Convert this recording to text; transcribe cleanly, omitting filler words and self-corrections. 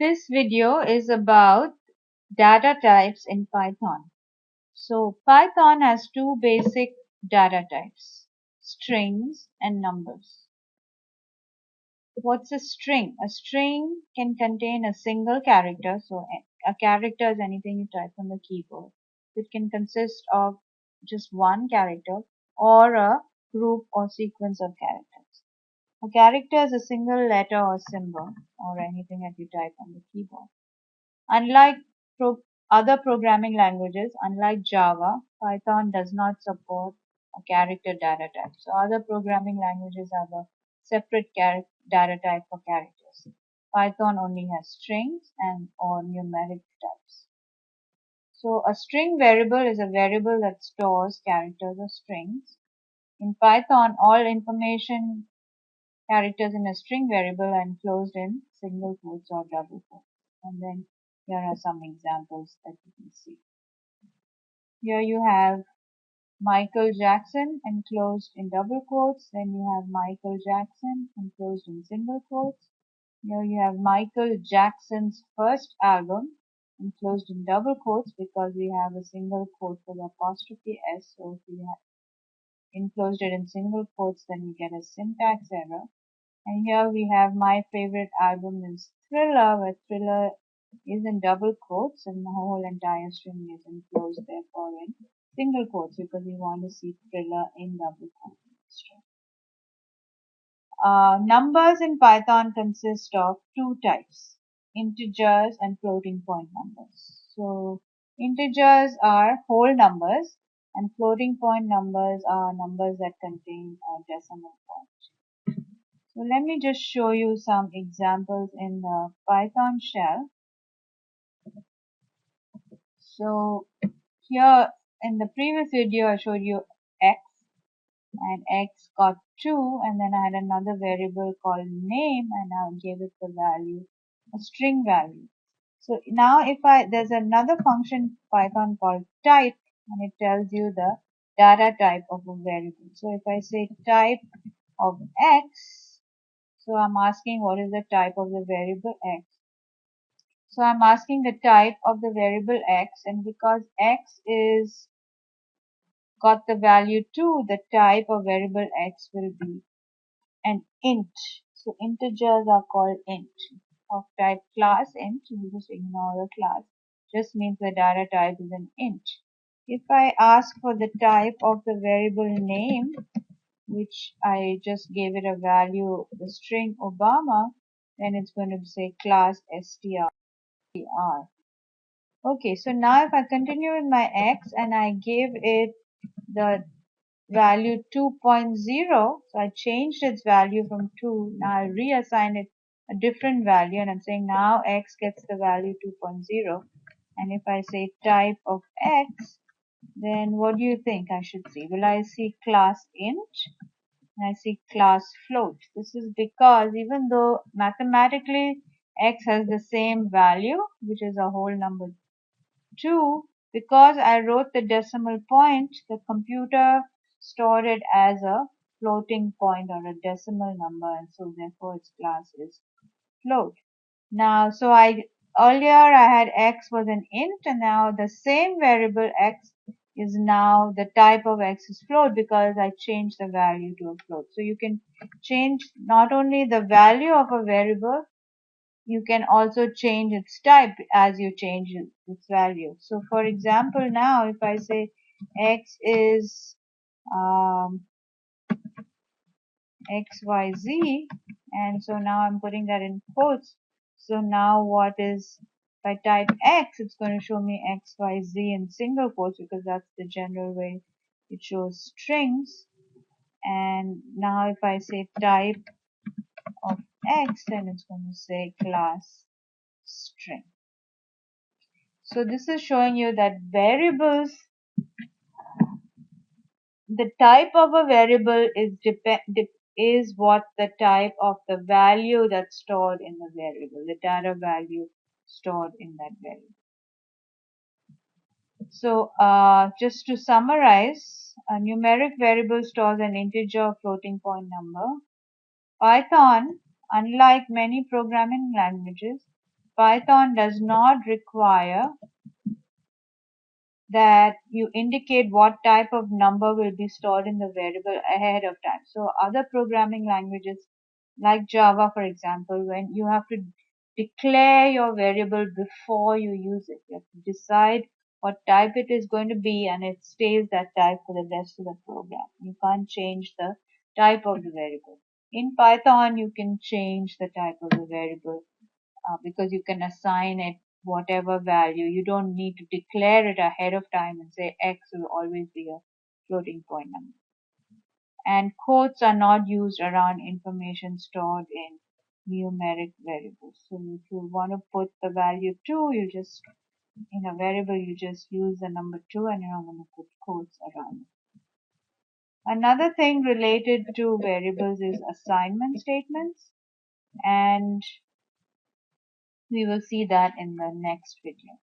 This video is about data types in Python. So Python has two basic data types, strings and numbers. What's a string? A string can contain a single character. So a character is anything you type on the keyboard. It can consist of just one character or a group or sequence of characters. A character is a single letter or symbol or anything that you type on the keyboard. Unlike other programming languages, unlike Java, Python does not support a character data type. So other programming languages have a separate data type for characters. Python only has strings and or numeric types. So a string variable is a variable that stores characters or strings. In Python, all information characters in a string variable are enclosed in single quotes or double quotes. And then here are some examples that you can see. Here you have Michael Jackson enclosed in double quotes. Then you have Michael Jackson enclosed in single quotes. Here you have Michael Jackson's first album enclosed in double quotes because we have a single quote for the apostrophe S. So if we have enclosed it in single quotes, then we get a syntax error. And here we have my favorite album is Thriller, where Thriller is in double quotes and the whole entire string is enclosed therefore in single quotes because we want to see Thriller in double quotes in the string. Numbers in Python consist of two types, integers and floating point numbers. So integers are whole numbers and floating point numbers are numbers that contain a decimal point. So let me just show you some examples in the Python shell. So here in the previous video I showed you x and x got 2 and then I had another variable called name and I gave it the value, a string value. So now if there's another function Python called type and it tells you the data type of a variable. So if I say type of x, so I'm asking what is the type of the variable x. So I'm asking the type of the variable x, and because x is got the value 2, the type of variable x will be an int. So integers are called int. Of type class int, you just ignore the class, just means the data type is an int. If I ask for the type of the variable name, which I just gave it a value, the string Obama, then it's going to say class str. Okay, so now if I continue with my x and I give it the value 2.0, so I changed its value from 2, now I reassign it a different value and I'm saying now x gets the value 2.0, and if I say type of x, then what do you think I should see? Will I see class int? And I see class float. This is because even though mathematically x has the same value, which is a whole number 2, because I wrote the decimal point, the computer stored it as a floating point or a decimal number, and so therefore its class is float. Now, so earlier I had x was an int, and now the same variable x is now the type of x is float because I changed the value to a float. So you can change not only the value of a variable, you can also change its type as you change its value. So for example, now if I say x is xyz, and so now I'm putting that in quotes. So now what is, if I type x, it's going to show me xyz in single quotes because that's the general way it shows strings. And now if I say type of x, then it's going to say class string. So this is showing you that variables, the type of a variable is what the type of the value that's stored in the variable, the data value stored in that variable. So just to summarize, a numeric variable stores an integer or floating point number. Python, unlike many programming languages, Python does not require that you indicate what type of number will be stored in the variable ahead of time. So other programming languages like Java, for example, when you have to declare your variable before you use it, you have to decide what type it is going to be and it stays that type for the rest of the program. You can't change the type of the variable. In Python, you can change the type of the variable because you can assign it whatever value. You don't need to declare it ahead of time and say X will always be a floating point number. And quotes are not used around information stored in numeric variables. So if you want to put the value 2, you just, in a variable, you just use the number 2 and you're not going to put quotes around it. Another thing related to variables is assignment statements, and we will see that in the next video.